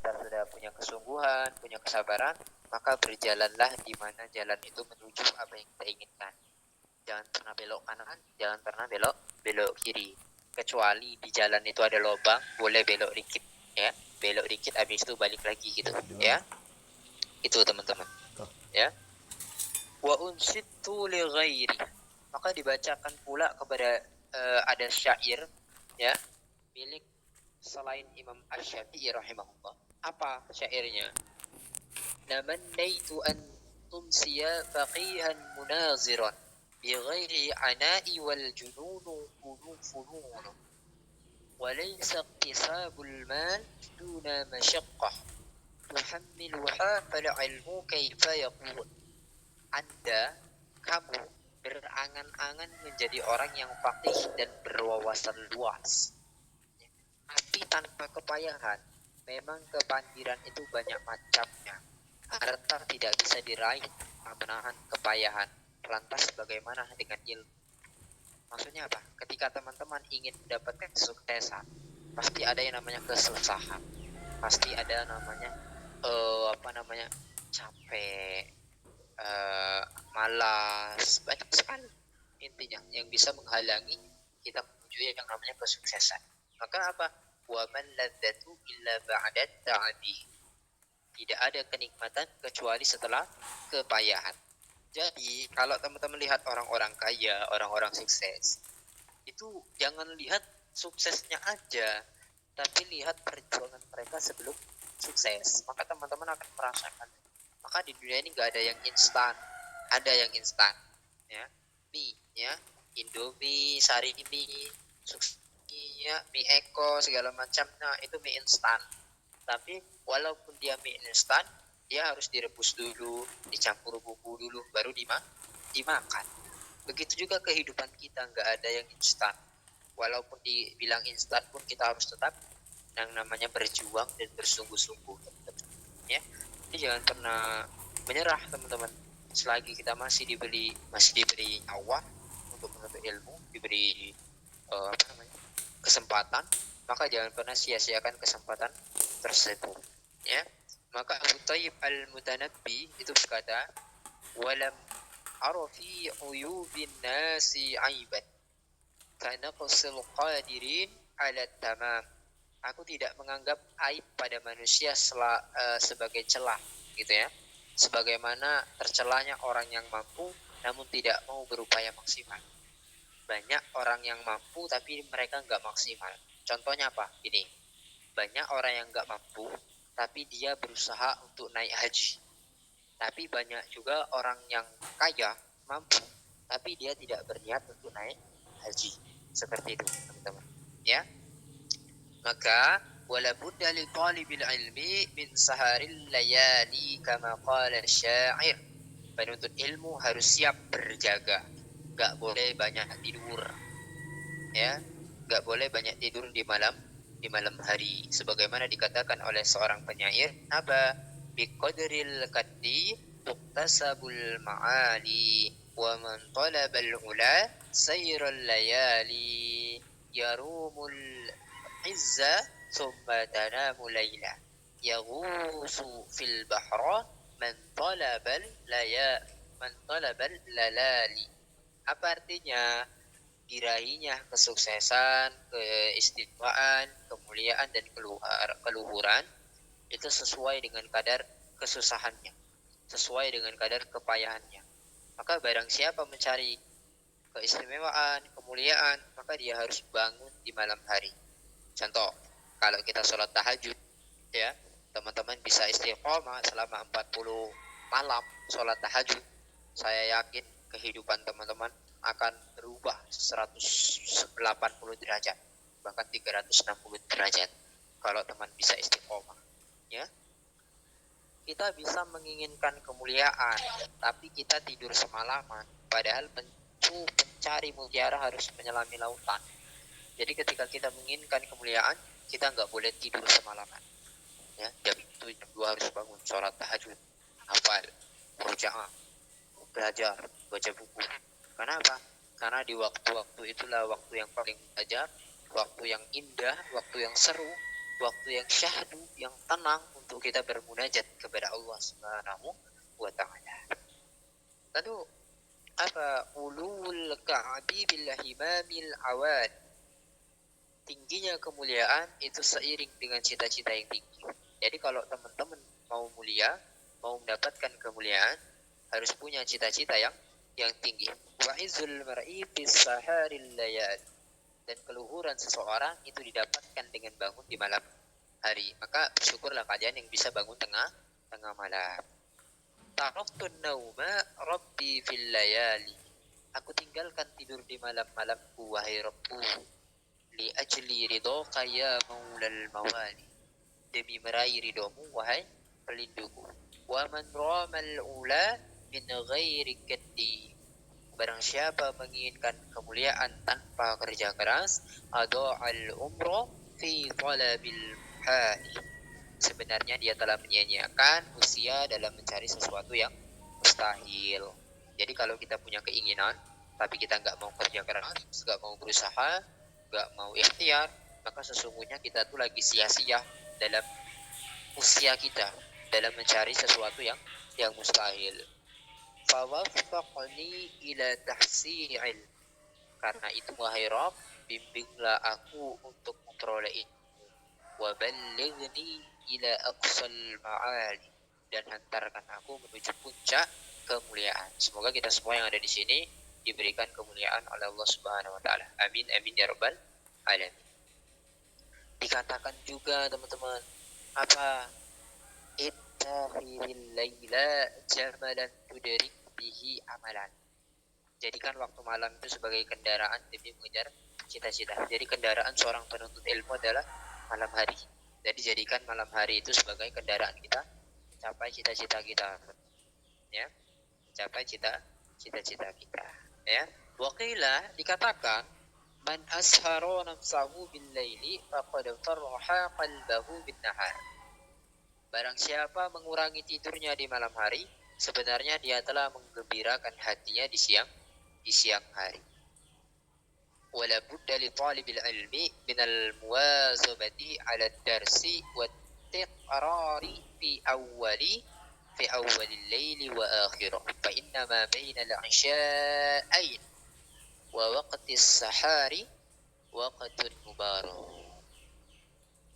kita sudah punya kesungguhan, punya kesabaran, maka berjalanlah di mana jalan itu menuju apa yang kita inginkan. Jangan pernah belok kanan, jangan pernah belok kiri. Kecuali di jalan itu ada lubang, boleh belok dikit, ya. Belok dikit, habis itu balik lagi gitu, ya. Itu teman-teman, ya. Wa unsitu li ghairi. Maka dibacakan pula kepada ada syair, ya, milik selain Imam Asy-Syafi'i rahimahullah. Apa syairnya? Namannaitu an tumsiya faqihan munaziran بغير عناء والجنون فنون وليس اكتساب المال دون مشقة تحملها فالعلم كيف يكون. Anda, kamu berangan-angan menjadi orang yang faqih dan berwawasan luas, tapi tanpa kepayahan. Memang kebanjiran itu banyak macamnya. Harta tidak bisa diraih menahan kepayahan. Lantas bagaimana dengan ilmu? Maksudnya apa? Ketika teman-teman ingin mendapatkan kesuksesan, pasti ada yang namanya kesusahan, pasti ada namanya capek, malas, banyak sekali intinya yang bisa menghalangi kita menuju yang namanya kesuksesan. Maka apa? Wa man ladzatu illa ba'da ta'abi. Tidak ada kenikmatan kecuali setelah kepayahan. Jadi, kalau teman-teman lihat orang-orang kaya, orang-orang sukses, itu jangan lihat suksesnya aja, tapi lihat perjuangan mereka sebelum sukses. Maka teman-teman akan merasakan. Maka di dunia ini nggak ada yang instan, ada yang instan, ya, mie, ya, Indomie, Sari mie, ya, mie Eko segala macam, nah itu mie instan. Tapi walaupun dia mie instan, dia harus direbus dulu, dicampur bumbu dulu, baru dimakan. Begitu juga kehidupan kita, nggak ada yang instan. Walaupun dibilang instan pun kita harus tetap yang namanya berjuang dan bersungguh-sungguh. Ya, jadi jangan pernah menyerah teman-teman. Selagi kita masih diberi nyawa untuk menuntut ilmu, diberi kesempatan, maka jangan pernah sia-siakan kesempatan tersebut. Ya. Maka Abu Thayyib Al-Mutanabbi itu berkata, walam ara fi uyubin nasi aiban kanaqsil qadirin ala tamam. Aku tidak menganggap aib pada manusia sebagai celah, gitu ya. Sebagaimana tercelanya orang yang mampu namun tidak mau berupaya maksimal. Banyak orang yang mampu tapi mereka nggak maksimal. Contohnya apa? Ini, banyak orang yang nggak mampu tapi dia berusaha untuk naik haji. Tapi banyak juga orang yang kaya, mampu, tapi dia tidak berniat untuk naik haji. Seperti itu, teman-teman. Ya. Maka wala budda li talibil ilmi min saharil layali kama qala syair. Penuntut ilmu harus siap berjaga. Enggak boleh banyak tidur. Ya, enggak boleh banyak tidur di malam hari, sebagaimana dikatakan oleh seorang penyair, apa, biqadril qaddi tuqtasabul ma'ali wa man talabal ula sayral layali yarumul izza thumma tanamu layla yaghusu fil bahra man talabal lalali. Apa artinya? Diraihnya kesuksesan, keistimewaan, kemuliaan dan keluhuran itu sesuai dengan kadar kesusahannya, sesuai dengan kadar kepayahannya. Maka barang siapa mencari keistimewaan, kemuliaan, maka dia harus bangun di malam hari. Contoh, kalau kita sholat tahajud, ya, teman-teman bisa istiqomah selama 40 malam sholat tahajud, saya yakin kehidupan teman-teman akan berubah 180 derajat, bahkan 360 derajat kalau teman bisa istiqomah. Ya, kita bisa menginginkan kemuliaan, tapi kita tidur semalaman, padahal pencari mutiara harus menyelami lautan. Jadi ketika kita menginginkan kemuliaan, kita nggak boleh tidur semalaman. Ya, jam 2 harus bangun, sholat tahajud, hafal, murojaah, belajar, baca buku. Kenapa? Karena di waktu-waktu itulah waktu yang paling belajar, waktu yang indah, waktu yang seru, waktu yang syahdu, yang tenang untuk kita bermunajat kepada Allah Subhanahu wa taala. Lalu apa ulul ka'bi bil himamil awad, tingginya kemuliaan itu seiring dengan cita-cita yang tinggi. Jadi kalau teman-teman mau mulia, mau mendapatkan kemuliaan, harus punya cita-cita yang tinggi. Wa izzul mar'i bis saharil layal, dan keluhuran seseorang itu didapatkan dengan bangun di malam hari. Maka bersyukurlah kalian yang bisa bangun tengah malam. Taraktun nauma rabbi fil layali, aku tinggalkan tidur di malam-malamku wahai Rabbku, li ajli ridhaka ya maulal mawali, demi meraih ridhomu wahai pelindungku. Wa man ramal ula min ghairi kaddi, barang siapa menginginkan kemuliaan tanpa kerja keras, adha'al umra fi talabil hali, sebenarnya dia telah menyia-nyiakan usia dalam mencari sesuatu yang mustahil. Jadi kalau kita punya keinginan tapi kita nggak mau kerja keras, nggak mau berusaha, nggak mau ikhtiar, maka sesungguhnya kita tuh lagi sia-sia dalam usia kita dalam mencari sesuatu yang mustahil. Fawaffaqni ila tahsi'il, karena itu wahai Rabb, bimbinglah aku untuk memperoleh ilmu. Wa ballighni ila aqsal ma'ali, dan hantarkan aku menuju puncak kemuliaan. Semoga kita semua yang ada di sini diberikan kemuliaan oleh Allah Subhanahu wa taala. Amin amin ya rabbal alamin. Dikatakan juga teman-teman, apa? Ittakhidil laila jamalan tudrik bihi amalan. Jadikan waktu malam itu sebagai kendaraan demi mengejar cita-cita. Jadi kendaraan seorang penuntut ilmu adalah malam hari. Jadi jadikan malam hari itu sebagai kendaraan kita mencapai cita-cita kita. Ya, mencapai cita-cita kita. Ya, waqila, dikatakan, man ashara nafsahu bil laili faqad farraha qalbahu bin nahar. Barang siapa mengurangi tidurnya di malam hari, sebenarnya dia telah menggembirakan hatinya di siang hari. Wala budda li talibil ilmi min al muwazabati ala ad-darsi wa at-tiqrari fi awwalil laili wa akhirah, fa inna ma baina al-'isha'ain wa waqtis sahari waqtun mubarak.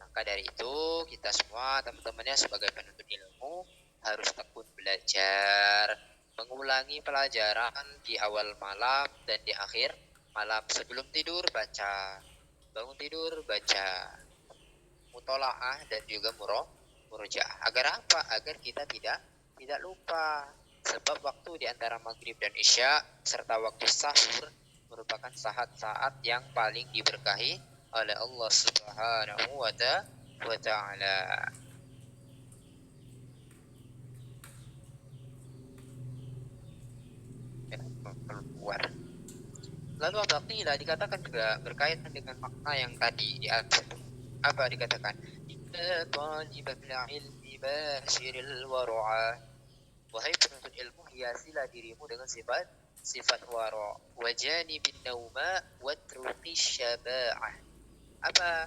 Maka dari itu kita semua teman-temannya sebagai penuntut ilmu harus tekun belajar, mengulangi pelajaran di awal malam dan di akhir malam. Sebelum tidur baca, bangun tidur baca, mutolaah dan juga murojaah. Agar apa? Agar kita tidak lupa. Sebab waktu di antara maghrib dan isya serta waktu sahur merupakan saat-saat yang paling diberkahi oleh Allah Subhanahu wa ta'ala. Lalu apa qila, dikatakan juga berkaitan dengan makna yang tadi di atas. Apa dikatakan? Inna talibal ilmi bashiril wara'a, wahai penuntut ilmu, hiasilah dirimu dengan sifat wara', wajani bin nauma watruqi syaba'ah. Apa?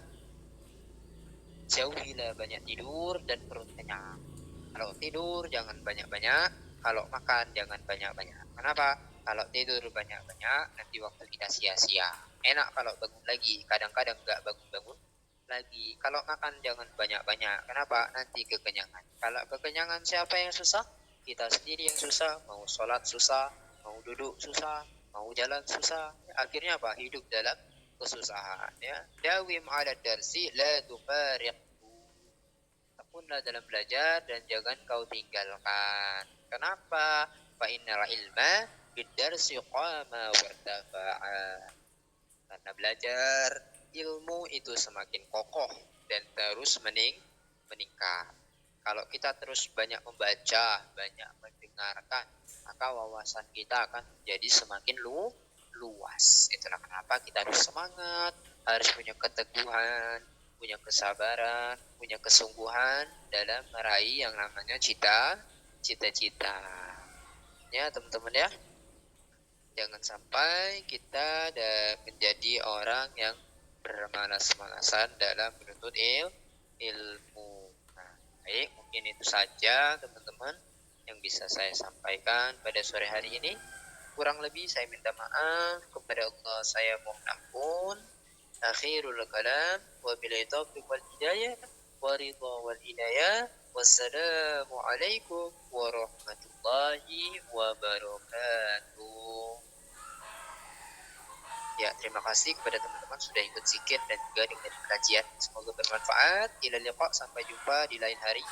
Jauhilah banyak tidur dan perut kenyang. Kalau tidur jangan banyak-banyak, kalau makan jangan banyak-banyak. Kenapa? Kalau tidur banyak-banyak nanti waktu kita sia-sia. Enak kalau bangun lagi, kadang-kadang nggak bangun-bangun lagi. Kalau makan jangan banyak-banyak. Kenapa? Nanti kekenyangan. Kalau kekenyangan siapa yang susah? Kita sendiri yang susah. Mau sholat susah, mau duduk susah, mau jalan susah. Akhirnya apa? Hidup dalam kesusahan. Ya. Dawim ala darsi la tufariq. Tekunlah dalam belajar dan jangan kau tinggalkan. Kenapa? Fa innal ilma bidarsi qama wartafa'a. Karena belajar ilmu itu semakin kokoh dan terus meningkat. Kalau kita terus banyak membaca, banyak mendengarkan, maka wawasan kita akan menjadi semakin luas. Itulah kenapa kita harus semangat, harus punya keteguhan, punya kesabaran, punya kesungguhan dalam meraih yang namanya cita-cita. Ya teman-teman ya, jangan sampai kita menjadi orang yang bermalas-malasan dalam menuntut ilmu. Nah, baik, mungkin itu saja teman-teman yang bisa saya sampaikan pada sore hari ini. Kurang lebih saya minta maaf, kepada Allah saya mohon ampun. Akhirul kalam, wabillahi taufiq wal hidayah, wa ridha wal inayah. Wassalamu alaikum warahmatullahi wabarakatuh. Ya, terima kasih kepada teman-teman sudah ikut zikir dan juga dengan kajian. Semoga bermanfaat. Ila liqa, sampai jumpa di lain hari.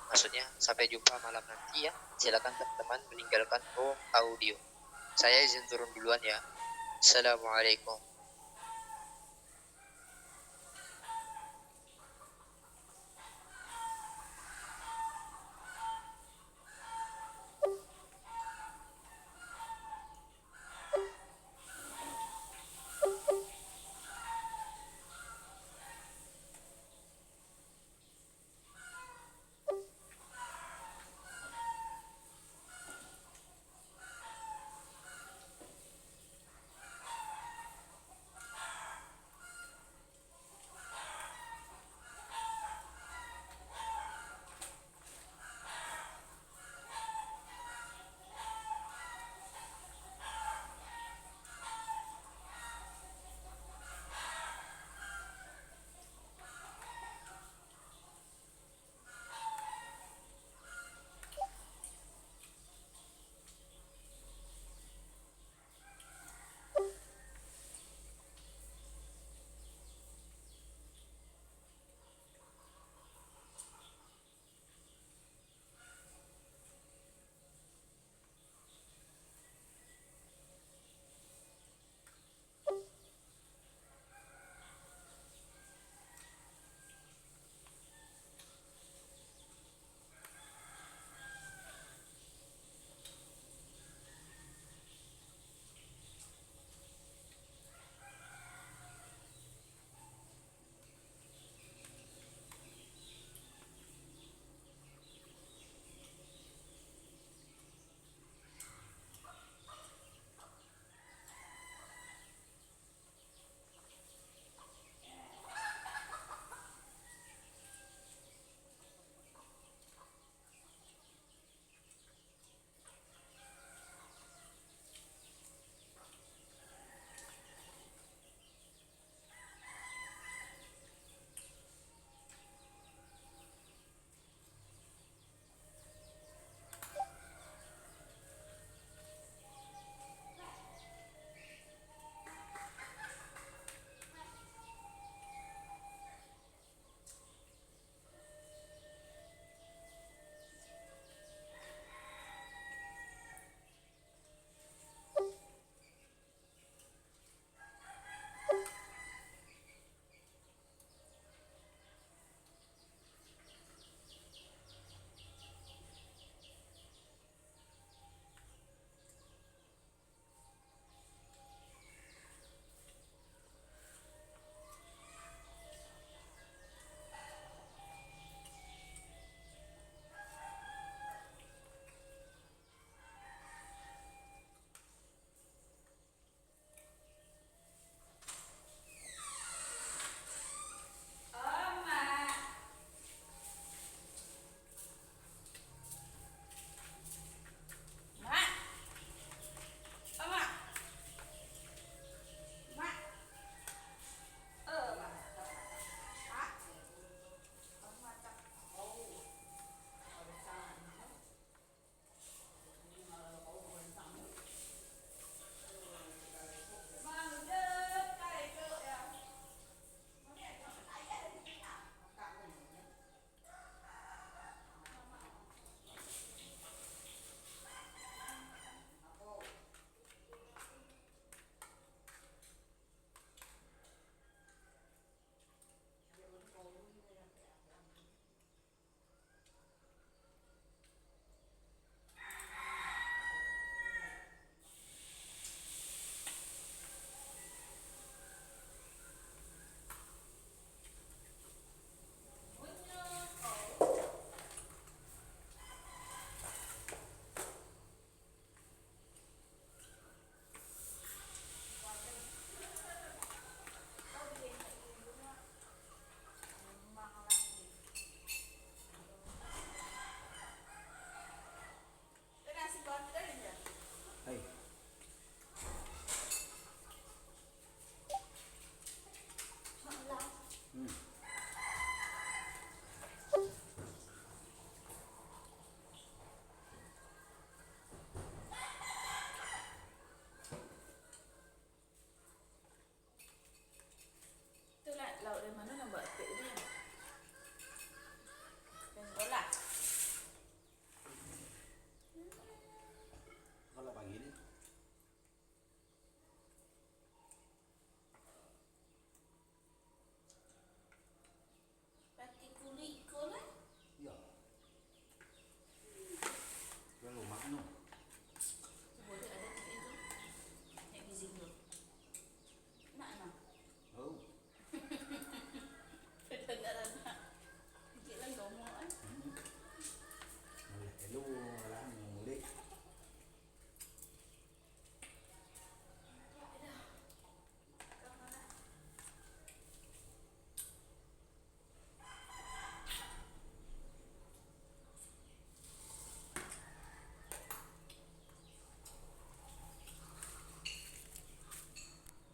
Maksudnya sampai jumpa malam nanti ya. Silakan teman-teman meninggalkan room audio. Saya izin turun duluan ya. Assalamualaikum.